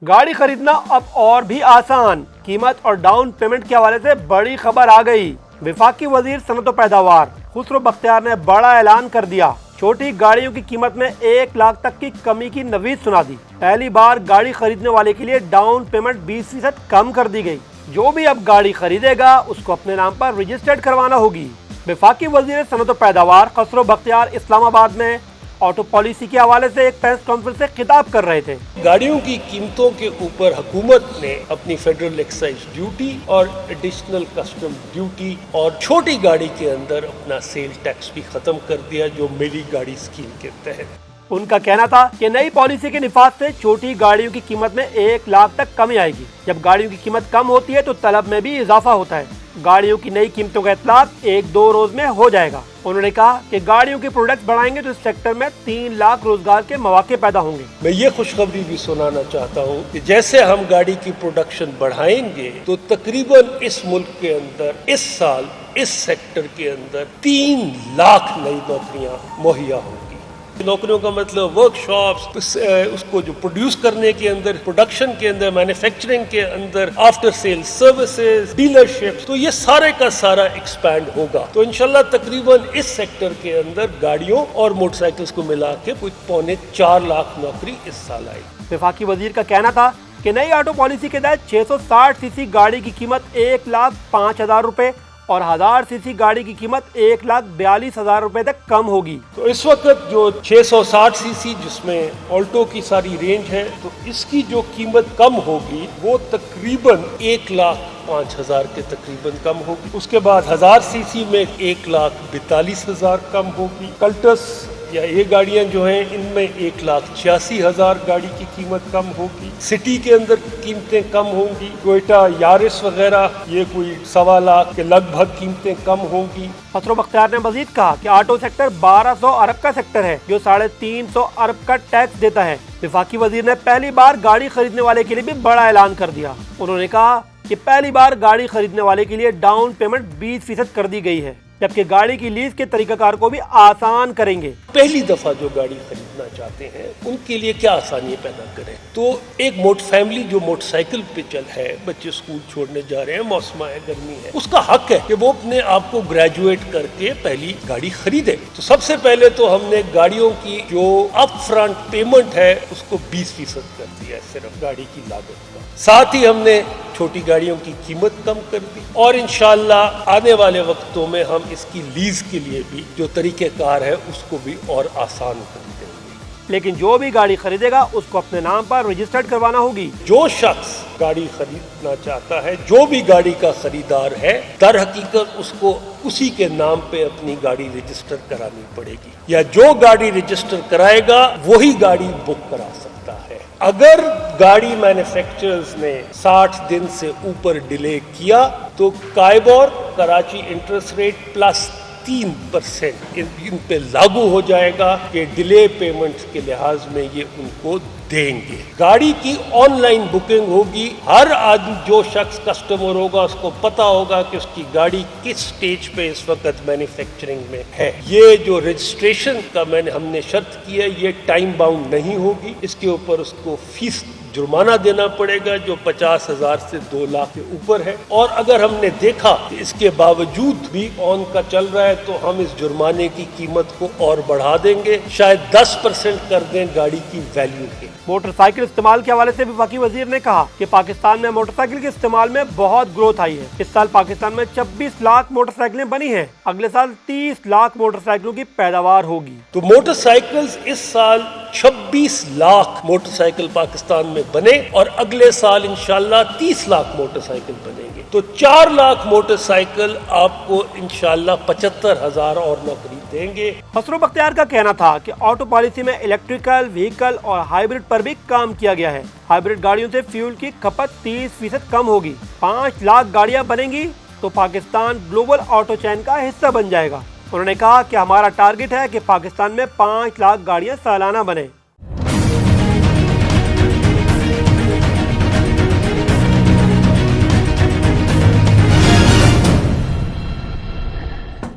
गाड़ी खरीदना अब और भी आसान, कीमत और डाउन पेमेंट के हवाले से बड़ी खबर आ गई। वफाकी वजीर सनअत व पैदावार खुसरो बख्तियार ने बड़ा ऐलान कर दिया। छोटी गाड़ियों की कीमत में 1 लाख तक की कमी की नवीद सुना दी। पहली बार गाड़ी खरीदने वाले के लिए डाउन पेमेंट 20% कम कर दी गई। जो भी अब गाड़ी खरीदेगा उसको अपने नाम पर रजिस्टर्ड करवाना होगी। वफाकी वजीर सनअत व पैदावार खुसरो बख्तियार इस्लामाबाद में ऑटो पॉलिसी के हवाले से एक प्रेस कॉन्फ्रेंस से खिताब कर रहे थे। गाड़ियों की कीमतों के ऊपर हुकूमत ने अपनी फेडरल एक्साइज ड्यूटी और एडिशनल कस्टम ड्यूटी और छोटी गाड़ी के अंदर अपना सेल टैक्स भी खत्म कर दिया, जो मिली गाड़ी स्कीम के तहत। उनका कहना था कि नई पॉलिसी के निफाज से छोटी गाड़ियों की कीमत में 1 लाख तक कमी आएगी। जब गाड़ियों की कीमत कम होती है तो तलब में भी इजाफा होता है। गाड़ियों की नई कीमतों का इतलाक 1-2 रोज में हो जाएगा। उन्होंने कहा कि गाड़ियों के प्रोडक्ट बढ़ाएंगे तो इस सेक्टर में 3 लाख रोजगार के मौके पैदा होंगे। मैं ये खुशखबरी भी सुनाना चाहता हूँ कि जैसे हम गाड़ी की प्रोडक्शन बढ़ाएंगे तो तकरीबन इस मुल्क के अंदर इस साल इस सेक्टर के अंदर 3 लाख नई नौकरियां मुहैया होंगी। नौकरियों का मतलब वर्कशॉप्स, उसको जो प्रोड्यूस करने के अंदर, प्रोडक्शन के अंदर, मैन्युफैक्चरिंग के अंदर, आफ्टर सेल सर्विसेज, डीलरशिप, तो ये सारे का सारा एक्सपैंड होगा। तो इंशाल्लाह तकरीबन इस सेक्टर के अंदर गाड़ियों और मोटरसाइकिल्स को मिला के कुछ 4.25 लाख नौकरी इस साल आई। वफाकी वजीर का कहना था कि नई ऑटो पॉलिसी के तहत 660 सीसी गाड़ी की कीमत 1,05,000 रुपए और 1000 सीसी गाड़ी की कीमत 1,42,000 रुपए तक कम होगी। तो इस वक्त जो 660 सीसी जिसमें ऑल्टो की सारी रेंज है, तो इसकी जो कीमत कम होगी वो तकरीबन 1,05,000 के तकरीबन कम होगी। उसके बाद 1000 सीसी में 1,42,000 कम होगी। कल्टस या ये गाड़ियां जो हैं इनमें 1,86,000 गाड़ी की कीमत कम होगी। सिटी के अंदर कीमतें कम होंगी। टोयोटा यारिस वगैरह ये कोई 1.25 लाख के लगभग कीमतें कम होंगी। खुसरो बख्तियार ने मजीद कहा कि ऑटो सेक्टर 1200 अरब का सेक्टर है जो 350 अरब का टैक्स देता है। वफाकी वजीर ने पहली बार गाड़ी खरीदने वाले के लिए भी बड़ा ऐलान कर दिया। उन्होंने कहा कि पहली बार गाड़ी खरीदने वाले के लिए डाउन पेमेंट 20% कर दी गई है, जबकि गाड़ी की लीज के तरीकाकार को भी आसान करेंगे। पहली दफा जो गाड़ी खरीदना चाहते हैं उनके लिए क्या आसानी पैदा करें, तो एक फैमिली जो मोटरसाइकिल पे चल है, बच्चे स्कूल छोड़ने जा रहे हैं, मौसम है, गर्मी है, उसका हक है कि वो अपने आप को ग्रेजुएट करके पहली गाड़ी खरीदे। तो सबसे पहले तो हमने गाड़ियों की जो अप फ्रंट पेमेंट है उसको 20% कर दिया सिर्फ गाड़ी की लागत का। साथ ही हमने छोटी गाड़ियों की कीमत कम कर दी और इंशाअल्लाह आने वाले वक्तों में हम इसकी लीज के लिए भी जो तरीक़ेकार है उसको भी और आसान कर देंगे। लेकिन जो भी गाड़ी खरीदेगा उसको अपने नाम पर रजिस्टर्ड करवाना होगी। जो शख्स गाड़ी खरीदना चाहता है, जो भी गाड़ी का खरीदार है, दर हकीकत उसको उसी के नाम पे अपनी गाड़ी रजिस्टर करानी पड़ेगी, या जो गाड़ी रजिस्टर कराएगा वही गाड़ी बुक करा सकता है। अगर गाड़ी मैन्युफैक्चरर्स ने 60 दिन से ऊपर डिले किया तो KIBOR Karachi interest rate plus 3% इन पे लागू हो जाएगा कि डिले पेमेंट के लिहाज में ये उनको देंगे। गाड़ी की ऑनलाइन बुकिंग होगी। हर आदमी, जो शख्स कस्टमर होगा, उसको पता होगा कि उसकी गाड़ी किस स्टेज पे इस वक्त मैन्युफैक्चरिंग में है। ये जो रजिस्ट्रेशन का हमने शर्त की है ये टाइम बाउंड नहीं होगी। इसके ऊपर उसको फीस जुर्माना देना पड़ेगा जो 50,000 से 2 लाख के ऊपर है। और अगर हमने देखा कि इसके बावजूद भी ऑन का चल रहा है तो हम इस जुर्माने की कीमत को और बढ़ा देंगे, शायद 10% कर दें गाड़ी की वैल्यू के। मोटरसाइकिल इस्तेमाल के हवाले से वफाकी वजीर ने कहा कि पाकिस्तान में मोटरसाइकिल के इस्तेमाल में बहुत ग्रोथ आई है। इस साल पाकिस्तान में 26 लाख मोटरसाइकिलें बनी हैं। अगले साल 30 लाख मोटरसाइकिलों की पैदावार होगी। तो मोटरसाइकिल्स इस साल 26 लाख मोटरसाइकिल पाकिस्तान में बने और अगले साल इंशाल्लाह 30 लाख मोटरसाइकिल बनेंगे। तो 4 लाख मोटरसाइकिल आपको इंशाल्लाह 75,000 और नौकरी देंगे। खुसरो बख्तियार का कहना था कि ऑटो पॉलिसी में इलेक्ट्रिकल व्हीकल और हाइब्रिड पर भी काम किया गया है। हाइब्रिड गाड़ियों से फ्यूल की खपत 30% कम होगी। 5 लाख गाड़ियां बनेंगी तो पाकिस्तान ग्लोबल ऑटो चैन का हिस्सा बन जाएगा। उन्होंने कहा कि हमारा टारगेट है कि पाकिस्तान में 5 लाख गाड़ियां सालाना बने।